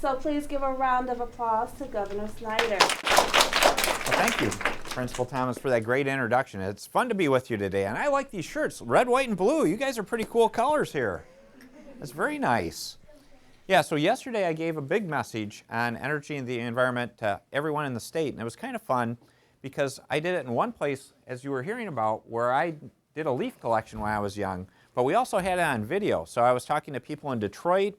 So please give a round of applause to Governor Snyder. Well, thank you, Principal Thomas, for that great introduction. It's fun to be with you today, and I like these shirts, red, white, and blue. You guys are pretty cool colors here. That's very nice. Yeah, so yesterday I gave a big message on energy and the environment to everyone in the state, and it was kind of fun because I did it in one place, as you were hearing about, where I did a leaf collection when I was young, but we also had it on video. So I was talking to people in Detroit,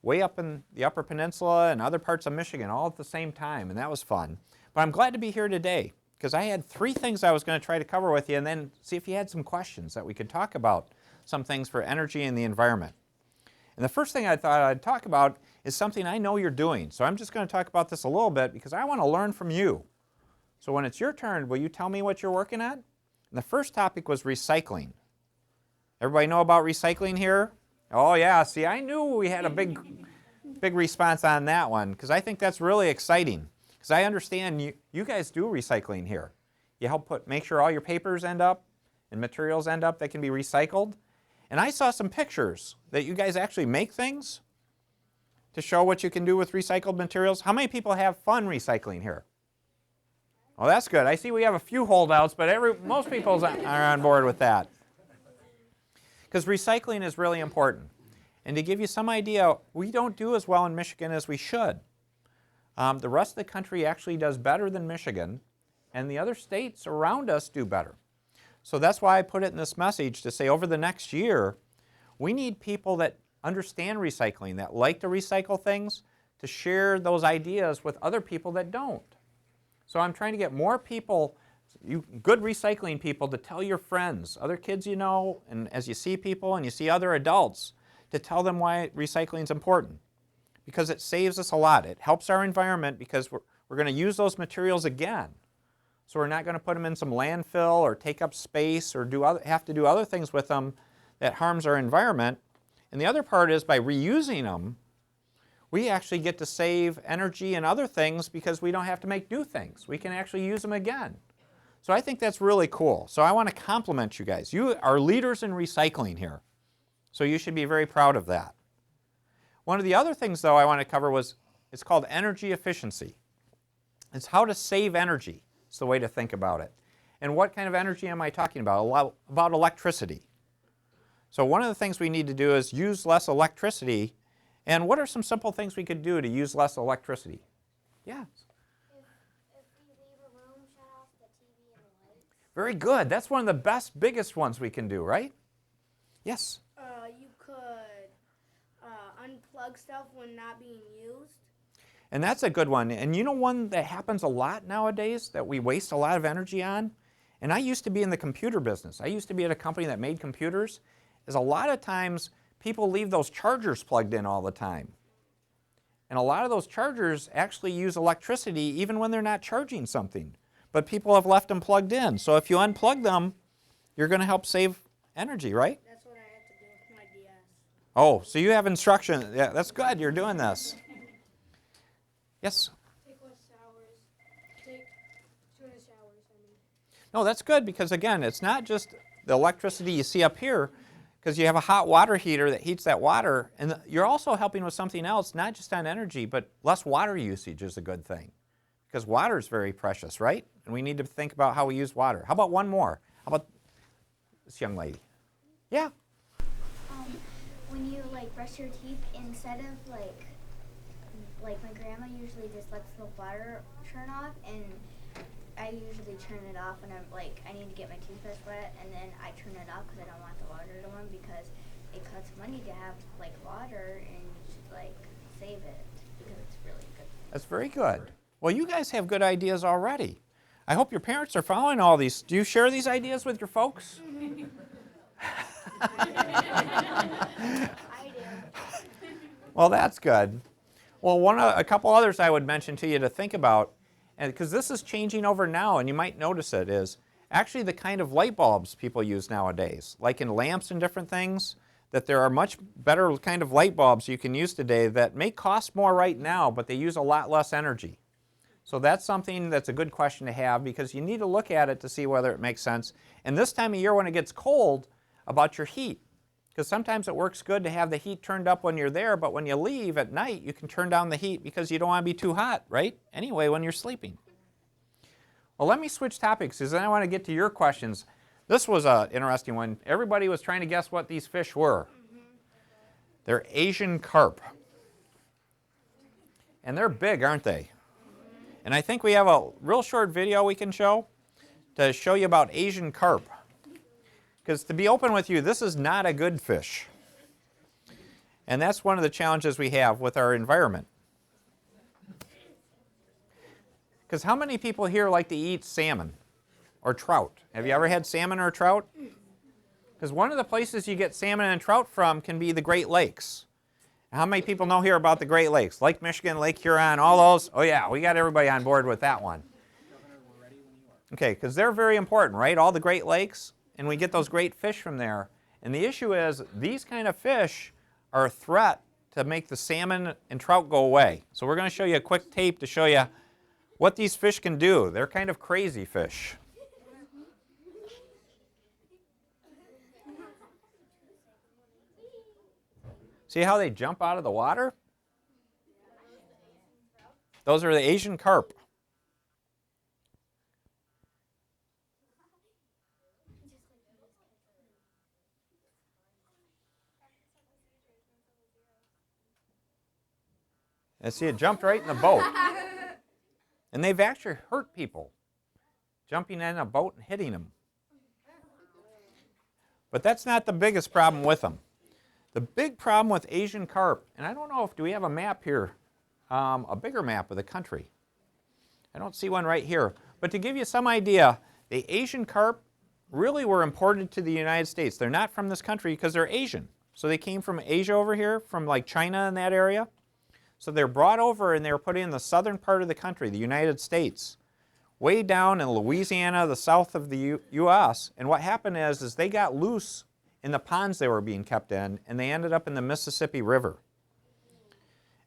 way up in the Upper Peninsula, and other parts of Michigan, all at the same time, and that was fun. But I'm glad to be here today because I had 3 things I was going to try to cover with you and then see if you had some questions that we could talk about, some things for energy and the environment. And the first thing I thought I'd talk about is something I know you're doing. So I'm just going to talk about this a little bit because I want to learn from you. So when it's your turn, will you tell me what you're working at? And the first topic was recycling. Everybody know about recycling here? Oh yeah, see, I knew we had a big response on that one because I think that's really exciting. Because I understand you guys do recycling here. You help make sure all your papers end up and materials end up that can be recycled. And I saw some pictures that you guys actually make things to show what you can do with recycled materials. How many people have fun recycling here? Well, that's good. I see we have a few holdouts, but most people are on board with that. Because recycling is really important. And to give you some idea, we don't do as well in Michigan as we should. The rest of the country actually does better than Michigan, and the other states around us do better. So that's why I put it in this message to say over the next year, we need people that understand recycling, that like to recycle things, to share those ideas with other people that don't. So I'm trying to get more people, good recycling people, to tell your friends, other kids you know, and as you see people and you see other adults, to tell them why recycling is important. Because it saves us a lot. It helps our environment because we're going to use those materials again. So we're not going to put them in some landfill or take up space or have to do other things with them that harms our environment. And the other part is by reusing them, we actually get to save energy and other things because we don't have to make new things. We can actually use them again. So I think that's really cool. So I want to compliment you guys. You are leaders in recycling here. So you should be very proud of that. One of the other things, though, I want to cover it's called energy efficiency. It's how to save energy. It's the way to think about it. And what kind of energy am I talking about? About electricity. So one of the things we need to do is use less electricity. And what are some simple things we could do to use less electricity? Yeah. If we leave a room, shut off the TV and the lights. Very good. That's one of the biggest ones we can do, right? Yes? You could unplug stuff when not being used. And that's a good one. And you know one that happens a lot nowadays that we waste a lot of energy on? And I used to be in the computer business. I used to be at a company that made computers. Is a lot of times people leave those chargers plugged in all the time. And a lot of those chargers actually use electricity even when they're not charging something. But people have left them plugged in. So if you unplug them, you're going to help save energy, right? That's what I have to do with my DS. Oh, so you have instruction. Yeah, that's good. You're doing this. Yes? Take less showers. Take tuna showers, I mean. No, that's good because, again, it's not just the electricity you see up here because you have a hot water heater that heats that water. And you're also helping with something else, not just on energy, but less water usage is a good thing because water is very precious, right? And we need to think about how we use water. How about one more? How about this young lady? Yeah? When you brush your teeth, instead of like my grandma usually just lets the water turn off, and I usually turn it off when I need to get my toothbrush wet, and then I turn it off because I don't want the water to run because it costs money to have water, and you should save it because it's really good. That's very good. Well, you guys have good ideas already. I hope your parents are following all these. Do you share these ideas with your folks? I do. Well, that's good. Well, a couple others I would mention to you to think about, and because this is changing over now, and you might notice it, is actually the kind of light bulbs people use nowadays, like in lamps and different things, that there are much better kind of light bulbs you can use today that may cost more right now, but they use a lot less energy. So that's something that's a good question to have because you need to look at it to see whether it makes sense. And this time of year when it gets cold, about your heat. Because sometimes it works good to have the heat turned up when you're there, but when you leave at night, you can turn down the heat because you don't want to be too hot, right? Anyway, when you're sleeping. Well, let me switch topics because then I want to get to your questions. This was an interesting one. Everybody was trying to guess what these fish were. They're Asian carp. And they're big, aren't they? And I think we have a real short video we can show to show you about Asian carp. Because to be open with you, this is not a good fish. And that's one of the challenges we have with our environment. Because how many people here like to eat salmon or trout? Have you ever had salmon or trout? Because one of the places you get salmon and trout from can be the Great Lakes. How many people know here about the Great Lakes? Lake Michigan, Lake Huron, all those? Oh yeah, we got everybody on board with that one. Okay, because they're very important, right? All the Great Lakes, and we get those great fish from there. And the issue is these kind of fish are a threat to make the salmon and trout go away. So we're going to show you a quick tape to show you what these fish can do. They're kind of crazy fish. See how they jump out of the water? Those are the Asian carp. And see, it jumped right in the boat. And they've actually hurt people, jumping in a boat and hitting them. But that's not the biggest problem with them. The big problem with Asian carp, and I don't know if, do we have a map here, a bigger map of the country? I don't see one right here. But to give you some idea, the Asian carp really were imported to the United States. They're not from this country because they're Asian. So they came from Asia over here, from like China and that area. So they're brought over and they were put in the southern part of the country, the United States, way down in Louisiana, the south of the U.S. And what happened is they got loose in the ponds they were being kept in, and they ended up in the Mississippi River.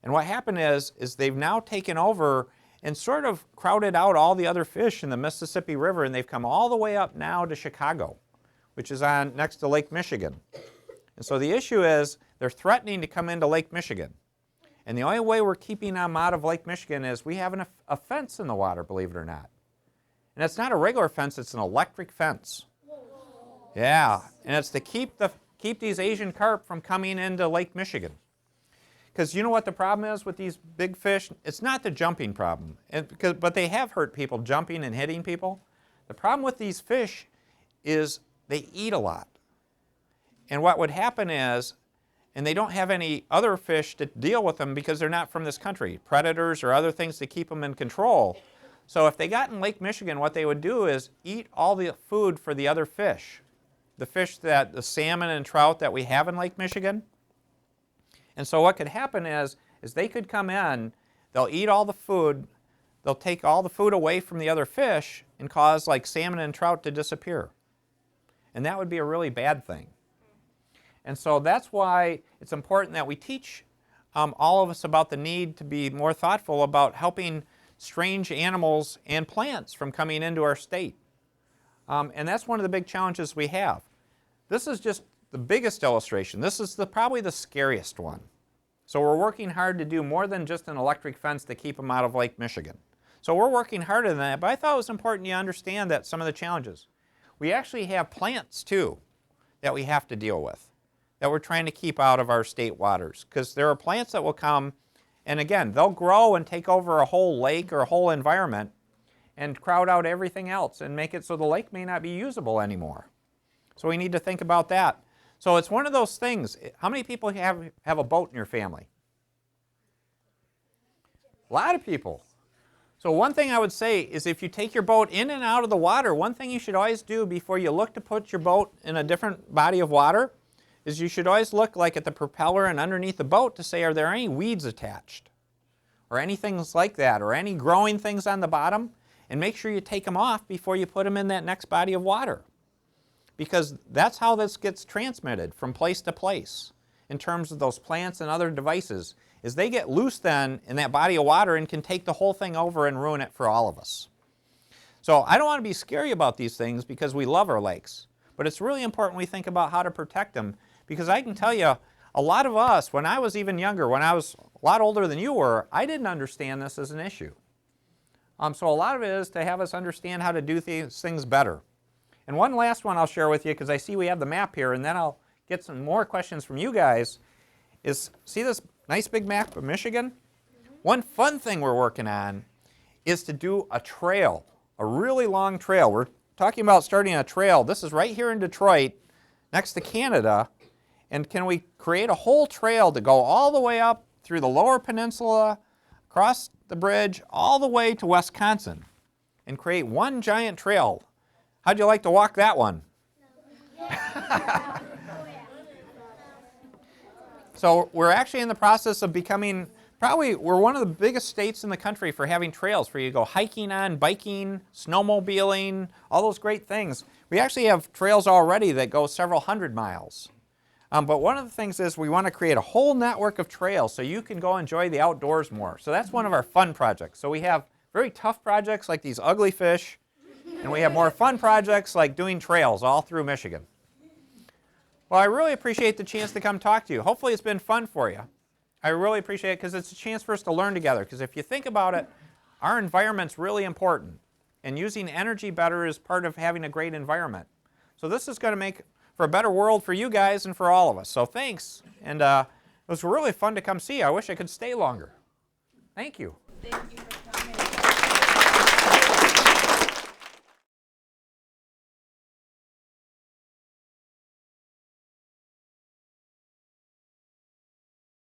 And what happened is they've now taken over and sort of crowded out all the other fish in the Mississippi River, and they've come all the way up now to Chicago, which is on next to Lake Michigan. And so the issue is they're threatening to come into Lake Michigan. And the only way we're keeping them out of Lake Michigan is we have a fence in the water, believe it or not. And it's not a regular fence, it's an electric fence. Yeah, and it's to keep these Asian carp from coming into Lake Michigan. Because you know what the problem is with these big fish? It's not the jumping problem, but they have hurt people jumping and hitting people. The problem with these fish is they eat a lot. And what would happen is, and they don't have any other fish to deal with them because they're not from this country, predators or other things to keep them in control. So if they got in Lake Michigan, what they would do is eat all the food for the other fish. The salmon and trout that we have in Lake Michigan. And so what could happen is they could come in, they'll eat all the food, they'll take all the food away from the other fish and cause like salmon and trout to disappear. And that would be a really bad thing. And so that's why it's important that we teach all of us about the need to be more thoughtful about helping strange animals and plants from coming into our state. And that's one of the big challenges we have. This is just the biggest illustration. This is probably the scariest one. So we're working hard to do more than just an electric fence to keep them out of Lake Michigan. So we're working harder than that, but I thought it was important you understand that some of the challenges. We actually have plants too that we have to deal with, that we're trying to keep out of our state waters. Because there are plants that will come, and again, they'll grow and take over a whole lake or a whole environment and crowd out everything else and make it so the lake may not be usable anymore. So we need to think about that. So it's one of those things. How many people have a boat in your family? A lot of people. So one thing I would say is if you take your boat in and out of the water, one thing you should always do before you look to put your boat in a different body of water is you should always look like at the propeller and underneath the boat to say, are there any weeds attached? Or anything like that, or any growing things on the bottom? And make sure you take them off before you put them in that next body of water. Because that's how this gets transmitted from place to place in terms of those plants and other devices, is they get loose then in that body of water and can take the whole thing over and ruin it for all of us. So I don't want to be scary about these things because we love our lakes, but it's really important we think about how to protect them Because I can tell you, a lot of us, when I was even younger, when I was a lot older than you were, I didn't understand this as an issue. So a lot of it is to have us understand how to do these things better. And one last one I'll share with you, because I see we have the map here, and then I'll get some more questions from you guys, is see this nice big map of Michigan? One fun thing we're working on is to do a trail, a really long trail. We're talking about starting a trail. This is right here in Detroit, next to Canada. And can we create a whole trail to go all the way up through the lower peninsula, across the bridge, all the way to Wisconsin, and create one giant trail? How'd you like to walk that one? So we're actually in the process of becoming, we're one of the biggest states in the country for having trails for you to go hiking on, biking, snowmobiling, all those great things. We actually have trails already that go several hundred miles. But one of the things is we want to create a whole network of trails so you can go enjoy the outdoors more. So that's one of our fun projects. So we have very tough projects like these ugly fish, and we have more fun projects like doing trails all through Michigan. Well, I really appreciate the chance to come talk to you. Hopefully it's been fun for you. I really appreciate it because it's a chance for us to learn together. Because if you think about it, our environment's really important. And using energy better is part of having a great environment. So this is going to make for a better world for you guys and for all of us. So thanks. And it was really fun to come see you. I wish I could stay longer. Thank you. Thank you.